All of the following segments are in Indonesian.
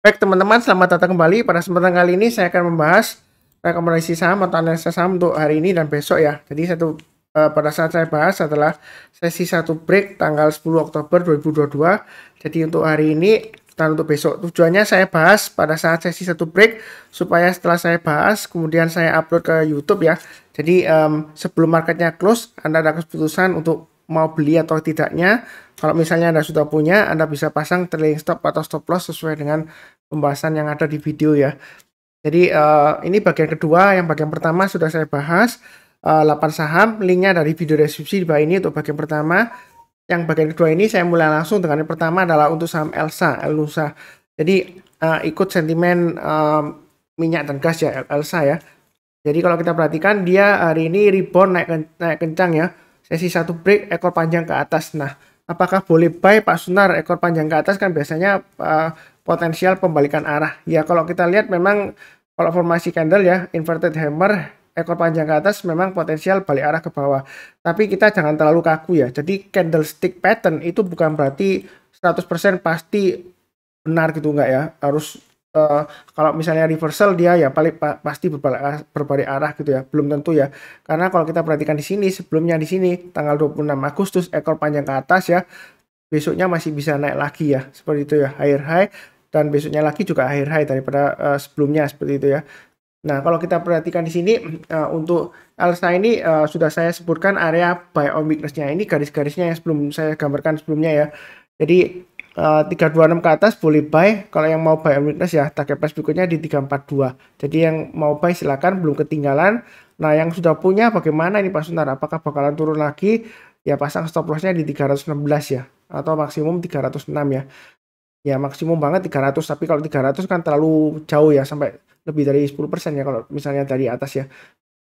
Baik teman-teman, selamat datang kembali. Pada kesempatan kali ini saya akan membahas rekomendasi saham atau analisa saham untuk hari ini dan besok ya. Jadi pada saat saya bahas adalah sesi 1 break tanggal 10 Oktober 2022. Jadi untuk hari ini dan untuk besok. Tujuannya saya bahas pada saat sesi 1 break supaya setelah saya bahas kemudian saya upload ke YouTube ya. Jadi sebelum marketnya close, Anda ada keputusan untuk mau beli atau tidaknya. Kalau misalnya Anda sudah punya, Anda bisa pasang trailing stop atau stop loss sesuai dengan pembahasan yang ada di video ya. Jadi ini bagian kedua. Yang bagian pertama sudah saya bahas 8 saham, linknya dari video deskripsi di bawah ini untuk bagian pertama. Yang bagian kedua ini saya mulai langsung dengan yang pertama adalah untuk saham Elnusa. Jadi ikut sentimen minyak dan gas ya, Elsa ya. Jadi kalau kita perhatikan dia hari ini rebound naik kencang ya. Sesi 1 break ekor panjang ke atas. Nah, apakah boleh buy Pak Sunar ekor panjang ke atas? Kan biasanya potensial pembalikan arah. Ya kalau kita lihat memang kalau formasi candle ya inverted hammer ekor panjang ke atas memang potensial balik arah ke bawah. Tapi kita jangan terlalu kaku ya. Jadi candlestick pattern itu bukan berarti 100% pasti benar gitu enggak ya. Harus kalau misalnya reversal dia ya paling pasti berbalik arah gitu ya. Belum tentu ya. Karena kalau kita perhatikan di sini sebelumnya di sini tanggal 26 Agustus ekor panjang ke atas ya. Besoknya masih bisa naik lagi ya. Seperti itu ya, higher high dan besoknya lagi juga higher high daripada sebelumnya seperti itu ya. Nah, kalau kita perhatikan di sini untuk Elsa ini sudah saya sebutkan area buy on weakness-nya. Ini garis-garisnya yang sebelum saya gambarkan sebelumnya ya. Jadi 326 ke atas boleh buy. Kalau yang mau buy on weakness ya target price berikutnya di 342. Jadi yang mau buy silakan, belum ketinggalan. Nah, yang sudah punya bagaimana ini Pak Sunar? Apakah bakalan turun lagi? Ya pasang stop loss-nya di 316 ya atau maksimum 306 ya. Ya maksimum banget 300, tapi kalau 300 kan terlalu jauh ya, sampai lebih dari 10% ya kalau misalnya dari atas ya.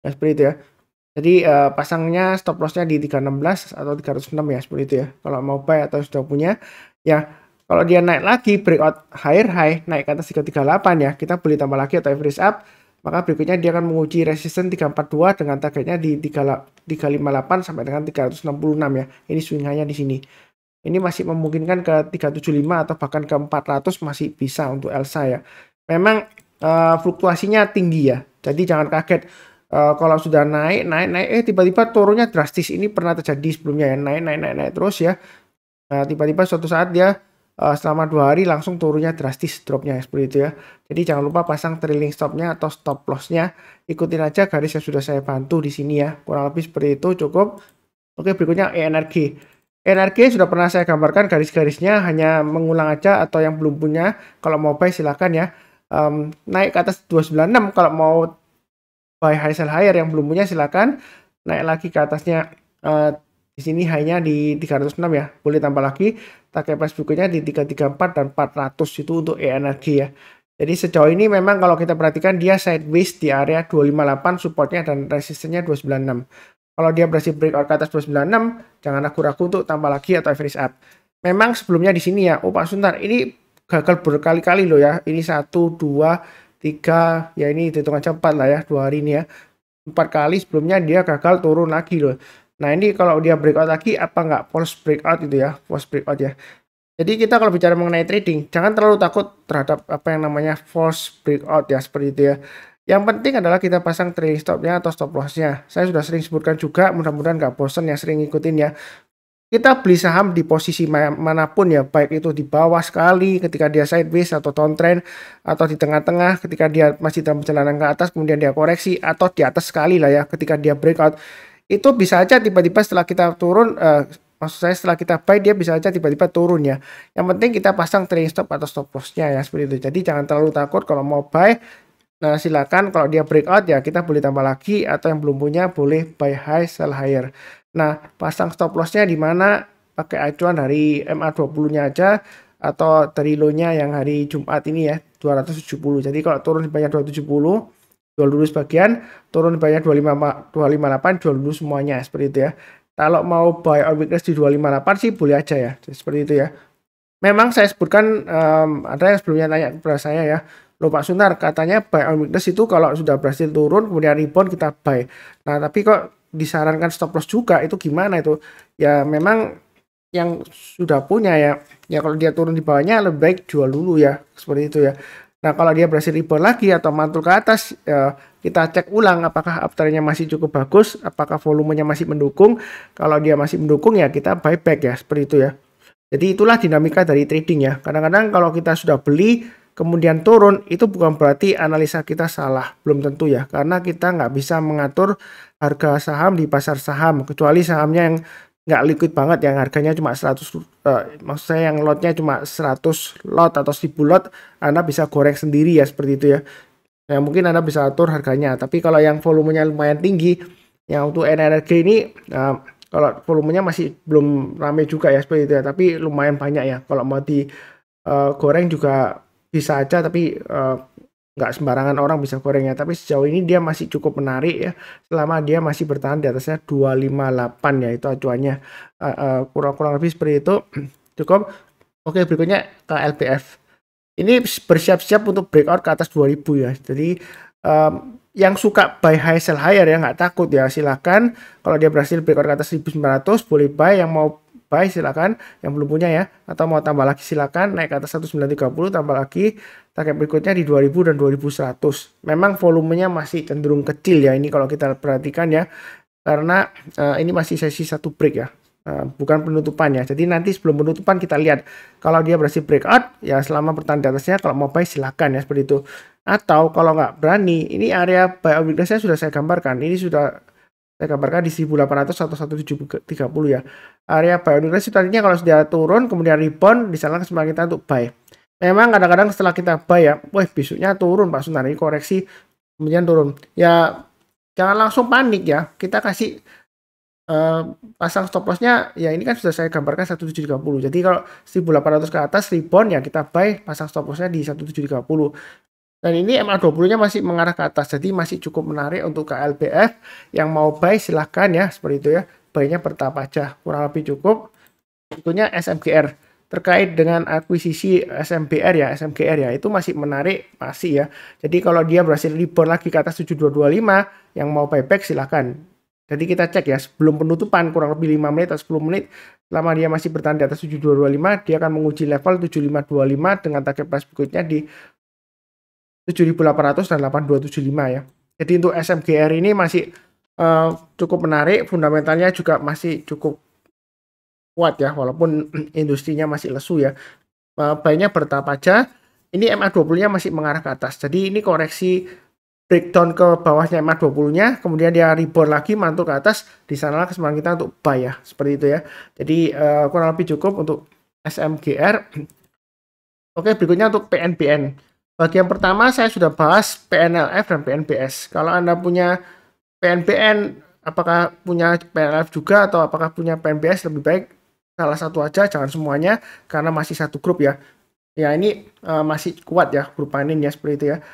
Ya seperti itu ya. Jadi pasangnya stop loss-nya di 316 atau 306 ya, seperti itu ya. Kalau mau buy atau sudah punya ya, kalau dia naik lagi breakout higher high naik ke atas 338 ya, kita beli tambah lagi atau average up. Maka berikutnya dia akan menguji resisten 342 dengan targetnya di 358 sampai dengan 366 ya. Ini swingannya di sini. Ini masih memungkinkan ke 375 atau bahkan ke 400 masih bisa untuk Elsa ya. Memang fluktuasinya tinggi ya. Jadi jangan kaget kalau sudah naik tiba-tiba turunnya drastis. Ini pernah terjadi sebelumnya ya. Naik terus ya. Tiba-tiba suatu saat dia selama 2 hari langsung turunnya drastis dropnya seperti itu ya. Jadi jangan lupa pasang trailing stopnya atau stop lossnya. Ikutin aja garis yang sudah saya bantu di sini ya. Kurang lebih seperti itu cukup. Oke, berikutnya ENRG. ENRG sudah pernah saya gambarkan garis-garisnya, hanya mengulang aja atau yang belum punya kalau mau buy silakan ya. Naik ke atas 296 kalau mau buy high sell higher, yang belum punya silakan naik lagi ke atasnya. Di sini high-nya di 306 ya, boleh tambah lagi. Target price berikutnya di 334 dan 400 itu untuk ENRG ya. Jadi sejauh ini memang kalau kita perhatikan dia sideways di area 258 supportnya dan resistennya 296. Kalau dia berhasil breakout ke atas 296, jangan ragu-ragu untuk tambah lagi atau average up. Memang sebelumnya di sini ya, oh Pak Suntar, ini gagal berkali-kali loh ya. Ini 1, 2, 3, ya ini hitung aja 4 lah ya, 2 hari ini ya. 4 kali sebelumnya dia gagal turun lagi loh. Nah ini kalau dia breakout lagi, apa nggak false breakout itu ya, false breakout ya. Jadi kita kalau bicara mengenai trading, jangan terlalu takut terhadap apa yang namanya false breakout ya, seperti itu ya. Yang penting adalah kita pasang trailing stopnya atau stop lossnya. Saya sudah sering sebutkan juga, mudah-mudahan nggak bosan yang sering ngikutin ya. Kita beli saham di posisi manapun ya, baik itu di bawah sekali ketika dia sideways atau downtrend, atau di tengah-tengah ketika dia masih dalam perjalanan ke atas kemudian dia koreksi, atau di atas sekali lah ya ketika dia breakout. Itu bisa aja tiba-tiba setelah kita turun, maksud saya setelah kita buy dia bisa aja tiba-tiba turun ya. Yang penting kita pasang trailing stop atau stop lossnya ya, seperti itu. Jadi jangan terlalu takut kalau mau buy. Nah silakan, kalau dia breakout ya kita boleh tambah lagi, atau yang belum punya boleh buy high sell higher. Nah pasang stop lossnya di mana, pakai acuan dari MA20 nya aja atau dari low-nya yang hari Jumat ini ya 270. Jadi kalau turun di banyak 270 jual dulu sebagian, turun di banyak 258 jual dulu semuanya seperti itu ya. Kalau mau buy on weakness di 258 sih boleh aja ya, seperti itu ya. Memang saya sebutkan ada yang sebelumnya tanya kepada saya ya, loh Pak Sunar katanya buy on weakness itu kalau sudah berhasil turun kemudian rebound kita buy. Nah tapi kok disarankan stop loss juga, itu gimana itu? Ya memang yang sudah punya ya, ya kalau dia turun di bawahnya lebih baik jual dulu ya, seperti itu ya. Nah kalau dia berhasil rebound lagi atau mantul ke atas, ya, kita cek ulang apakah uptrendnya masih cukup bagus, apakah volumenya masih mendukung. Kalau dia masih mendukung ya kita buyback ya, seperti itu ya. Jadi itulah dinamika dari trading ya. Kadang-kadang kalau kita sudah beli kemudian turun, itu bukan berarti analisa kita salah, belum tentu ya. Karena kita nggak bisa mengatur harga saham di pasar saham, kecuali sahamnya yang nggak liquid banget, yang harganya cuma 100, maksud saya yang lotnya cuma 100 lot atau 1000 lot, Anda bisa goreng sendiri ya, seperti itu ya. Nah, mungkin Anda bisa atur harganya. Tapi kalau yang volumenya lumayan tinggi, yang untuk energi ini, kalau volumenya masih belum ramai juga ya, seperti itu ya. Tapi lumayan banyak ya. Kalau mau di goreng juga bisa aja, tapi nggak sembarangan orang bisa gorengnya. Tapi sejauh ini dia masih cukup menarik ya, selama dia masih bertahan di atasnya 258 ya, itu acuannya. Kurang lebih seperti itu. Cukup. Oke, berikutnya ke LPF. Ini bersiap-siap untuk breakout ke atas 2000 ya. Jadi yang suka buy high sell higher ya, nggak takut ya, silakan. Kalau dia berhasil breakout ke atas 1900 boleh buy, yang mau buy silakan, yang belum punya ya, atau mau tambah lagi silakan, naik ke atas 1930 tambah lagi, target berikutnya di 2000 dan 2100. Memang volumenya masih cenderung kecil ya, ini kalau kita perhatikan ya, karena ini masih sesi satu break ya, bukan penutupan ya. Jadi nanti sebelum penutupan kita lihat kalau dia berhasil breakout ya, selama bertahan di atasnya, kalau mau buy silakan ya, seperti itu. Atau kalau nggak berani, ini area buy on weakness-nya sudah saya gambarkan, ini sudah saya gambarkan di 1800 atau 1730 ya. Area buy on weakness itu artinya kalau sudah turun kemudian rebound, di sana kesempatan kita untuk buy. Memang kadang-kadang setelah kita buy ya, wah besoknya turun Pak Sunan, ini koreksi kemudian turun ya, jangan langsung panik ya. Kita kasih pasang stop lossnya ya, ini kan sudah saya gambarkan 1730. Jadi kalau 1800 ke atas rebound ya kita buy, pasang stop lossnya di 1730. Dan ini MA20-nya masih mengarah ke atas, jadi masih cukup menarik untuk ke LPF. Yang mau buy silahkan ya, seperti itu ya. Buy-nya bertahap aja, kurang lebih cukup. Tentunya SMGR. Terkait dengan akuisisi SMBR ya, SMGR ya, itu masih menarik, masih ya. Jadi kalau dia berhasil rebound lagi ke atas 7225, yang mau buyback silahkan. Jadi kita cek ya, sebelum penutupan kurang lebih 5 menit atau 10 menit, selama dia masih bertahan di atas 7225, dia akan menguji level 7525 dengan target price berikutnya di 7.800 dan 8275 ya. Jadi untuk SMGR ini masih cukup menarik, fundamentalnya juga masih cukup kuat ya, walaupun industrinya masih lesu ya. Buy-nya bertahap aja. Ini MA20-nya masih mengarah ke atas. Jadi ini koreksi breakdown ke bawahnya MA20-nya, kemudian dia rebound lagi mantul ke atas, di sanalah kesempatan kita untuk buy ya, seperti itu ya. Jadi kurang lebih cukup untuk SMGR. Oke, berikutnya untuk PNBN. Bagian pertama saya sudah bahas PNLF dan PNBS. Kalau Anda punya PNBN, apakah punya PNLF juga atau apakah punya PNBS, lebih baik salah satu aja, jangan semuanya, karena masih satu grup ya. Ya ini masih kuat ya grup panin ya, seperti itu ya.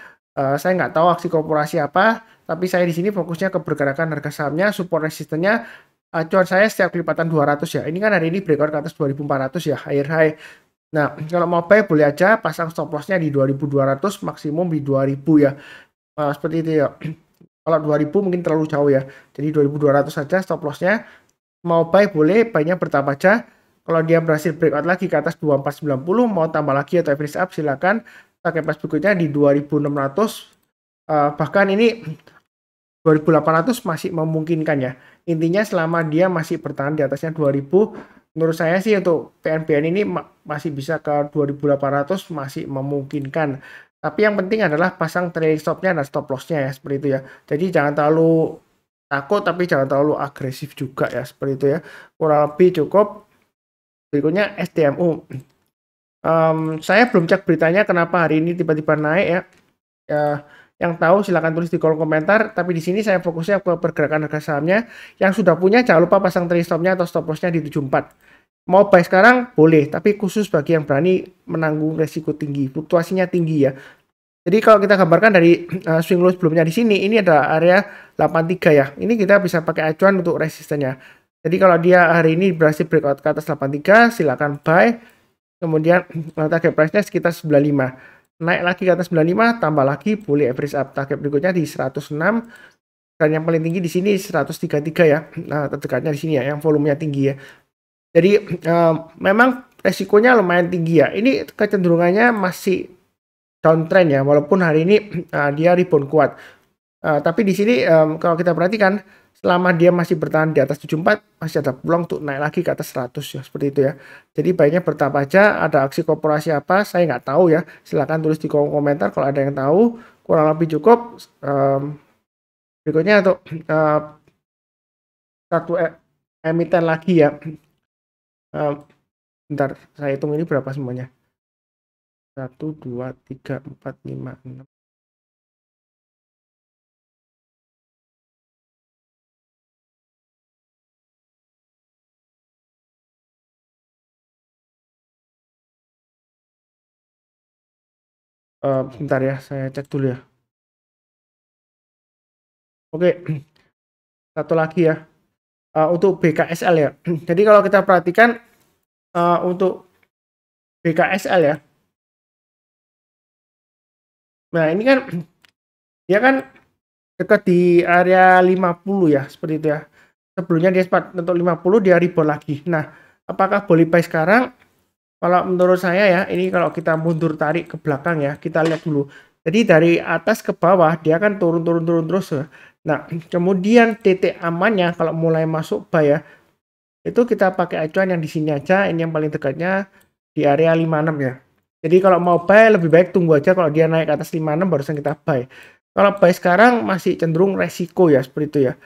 Saya nggak tahu aksi korporasi apa, tapi saya di sini fokusnya ke pergerakan harga sahamnya, support resistennya. Acuan saya setiap kelipatan 200 ya. Ini kan hari ini breakout ke atas 2400 ya, higher high. Nah, kalau mau buy boleh aja pasang stop loss-nya di 2200, maksimum di 2000 ya. Seperti itu ya. Kalau 2000 mungkin terlalu jauh ya. Jadi 2200 saja stop loss-nya. Mau buy boleh, buy-nya bertahap aja. Kalau dia berhasil breakout lagi ke atas 2490, mau tambah lagi atau average up silakan. Target price berikutnya di 2600. Bahkan ini 2800 masih memungkinkan ya. Intinya selama dia masih bertahan di atasnya 2000, menurut saya sih untuk PNBN ini masih bisa ke 2800, masih memungkinkan. Tapi yang penting adalah pasang trailing stop-nya dan stop loss-nya ya, seperti itu ya. Jadi jangan terlalu takut, tapi jangan terlalu agresif juga ya, seperti itu ya. Kurang lebih cukup. Berikutnya SDMU. Saya belum cek beritanya kenapa hari ini tiba-tiba naik ya. Yang tahu silahkan tulis di kolom komentar, tapi di sini saya fokusnya ke pergerakan harga sahamnya. Yang sudah punya jangan lupa pasang trailing stop-nya atau stop loss-nya di 74. Mau buy sekarang boleh, tapi khusus bagi yang berani menanggung resiko tinggi, fluktuasinya tinggi ya. Jadi kalau kita gambarkan dari swing low sebelumnya di sini, ini ada area 83 ya. Ini kita bisa pakai acuan untuk resistennya. Jadi kalau dia hari ini berhasil breakout ke atas 83, silakan buy. Kemudian target price-nya sekitar 95. Naik lagi ke atas 95, tambah lagi boleh average up. Target berikutnya di 106. Dan yang paling tinggi di sini 133 ya. Nah, terdekatnya di sini ya, yang volumenya tinggi ya. Jadi memang resikonya lumayan tinggi ya. Ini kecenderungannya masih downtrend ya, walaupun hari ini dia rebound kuat. Tapi di sini kalau kita perhatikan selama dia masih bertahan di atas 74 masih ada peluang untuk naik lagi ke atas 100 ya, seperti itu ya. Jadi baiknya bertahap aja. Ada aksi korporasi apa saya nggak tahu ya, silahkan tulis di kolom komentar kalau ada yang tahu. Kurang lebih cukup. Berikutnya untuk satu emiten lagi ya. Bentar saya hitung ini berapa semuanya. 1, 2, 3, 4, 5, 6. Bentar ya, saya cek dulu ya. Oke, satu lagi ya. Untuk BKSL ya. Jadi kalau kita perhatikan untuk BKSL ya. Nah, ini kan dia kan dekat di area 50 ya, seperti itu ya. Sebelumnya dia sempat untuk 50, dia rebound lagi. Nah, apakah boleh buy sekarang? Kalau menurut saya ya, ini kalau kita mundur tarik ke belakang ya, kita lihat dulu. Jadi dari atas ke bawah dia kan turun terus ya. Nah, kemudian titik amannya kalau mulai masuk buy ya, itu kita pakai acuan yang di sini aja. Ini yang paling dekatnya di area 56 ya. Jadi kalau mau buy lebih baik tunggu aja kalau dia naik ke atas 56 barusan kita buy. Kalau buy sekarang masih cenderung resiko ya, seperti itu ya.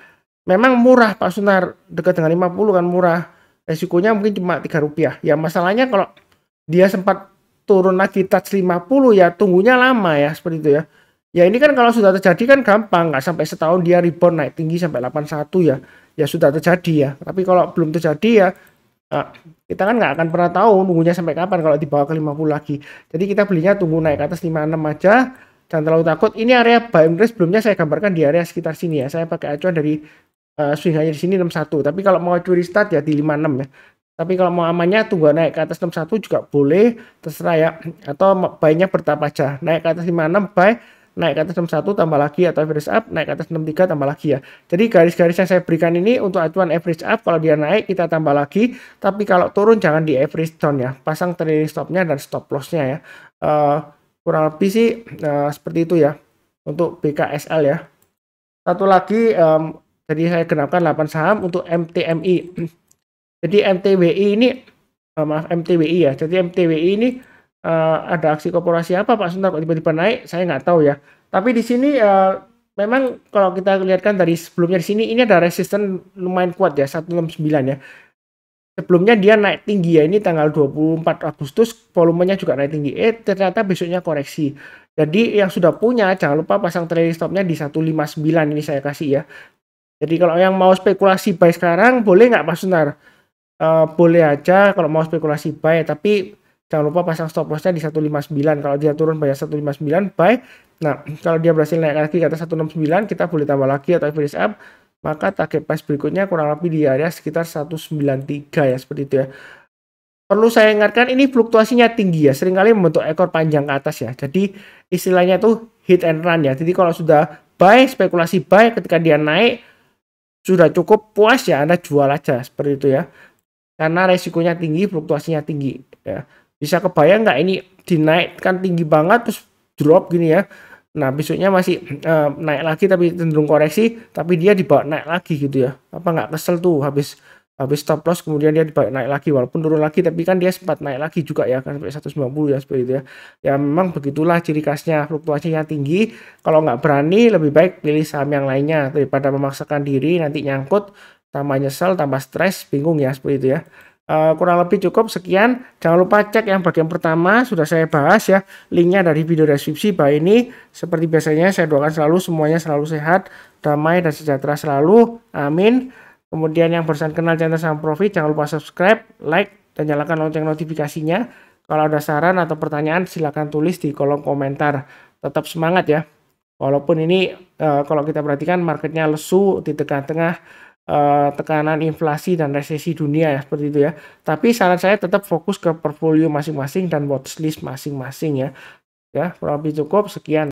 Memang murah Pak Sunar, dekat dengan 50 kan murah. Resikonya mungkin cuma Rp3. Ya masalahnya kalau dia sempat turun lagi touch 50 ya tunggunya lama ya, seperti itu ya. Ya ini kan kalau sudah terjadi kan gampang, nggak sampai setahun dia rebound naik tinggi sampai 81 ya. Ya sudah terjadi ya. Tapi kalau belum terjadi ya kita kan nggak akan pernah tahu nunggunya sampai kapan kalau dibawa ke 50 lagi. Jadi kita belinya tunggu naik ke atas 56 aja. Jangan terlalu takut. Ini area buy and rest sebelumnya saya gambarkan di area sekitar sini ya. Saya pakai acuan dari swing hanya di sini 61. Tapi kalau mau curi start ya di 56 ya. Tapi kalau mau amannya tunggu naik ke atas 61 juga boleh, terserah ya. Atau buy-nya bertahap aja. Naik ke atas 56 buy, naik ke atas 61 tambah lagi, atau average up naik ke atas 63 tambah lagi ya. Jadi garis-garis yang saya berikan ini untuk acuan average up, kalau dia naik kita tambah lagi, tapi kalau turun jangan di average down ya. Pasang trailing stopnya dan stop lossnya ya. Kurang lebih sih seperti itu ya untuk BKSL ya. Satu lagi jadi saya genapkan 8 saham untuk MTMI. Jadi MTWI ini maaf MTWI ya. Jadi MTWI ini ada aksi korporasi apa Pak Suntar kok tiba-tiba naik? Saya nggak tahu ya. Tapi di sini memang kalau kita lihatkan dari sebelumnya di sini ini ada resisten lumayan kuat ya 169 ya. Sebelumnya dia naik tinggi ya, ini tanggal 24 Agustus volumenya juga naik tinggi. Ternyata besoknya koreksi. Jadi yang sudah punya jangan lupa pasang trailing stopnya di 159 ini saya kasih ya. Jadi kalau yang mau spekulasi buy sekarang boleh nggak Pak Sunar? Boleh aja kalau mau spekulasi buy, tapi jangan lupa pasang stop lossnya di 159. Kalau dia turun bayar 159 buy. Nah kalau dia berhasil naik lagi ke atas 169 kita boleh tambah lagi atau average up. Maka target price berikutnya kurang lebih di area sekitar 193 ya, seperti itu ya. Perlu saya ingatkan ini fluktuasinya tinggi ya, seringkali membentuk ekor panjang ke atas ya. Jadi istilahnya tuh hit and run ya. Jadi kalau sudah buy, spekulasi buy, ketika dia naik sudah cukup puas ya Anda jual aja, seperti itu ya. Karena resikonya tinggi, fluktuasinya tinggi ya. Bisa kebayang nggak ini dinaikkan tinggi banget terus drop gini ya. Nah besoknya masih naik lagi tapi cenderung koreksi, tapi dia dibawa naik lagi gitu ya. Apa nggak kesel tuh habis stop loss kemudian dia dibawa naik lagi walaupun turun lagi, tapi kan dia sempat naik lagi juga ya kan sampai 190 ya, seperti itu ya. Ya memang begitulah ciri khasnya fluktuasinya tinggi. Kalau nggak berani lebih baik pilih saham yang lainnya daripada memaksakan diri nanti nyangkut tambah nyesel tambah stres bingung ya, seperti itu ya. Kurang lebih cukup sekian. Jangan lupa cek yang bagian pertama sudah saya bahas ya, linknya dari video deskripsi bawah ini. Seperti biasanya saya doakan selalu semuanya selalu sehat, damai dan sejahtera selalu, amin. Kemudian yang barusan kenal channel Saham Profit jangan lupa subscribe, like, dan nyalakan lonceng notifikasinya. Kalau ada saran atau pertanyaan silahkan tulis di kolom komentar. Tetap semangat ya, walaupun ini kalau kita perhatikan marketnya lesu di tengah-tengah tekanan inflasi dan resesi dunia ya, seperti itu ya. Tapi saran saya tetap fokus ke portfolio masing-masing dan watchlist masing-masing ya. Ya, kurang lebih cukup sekian.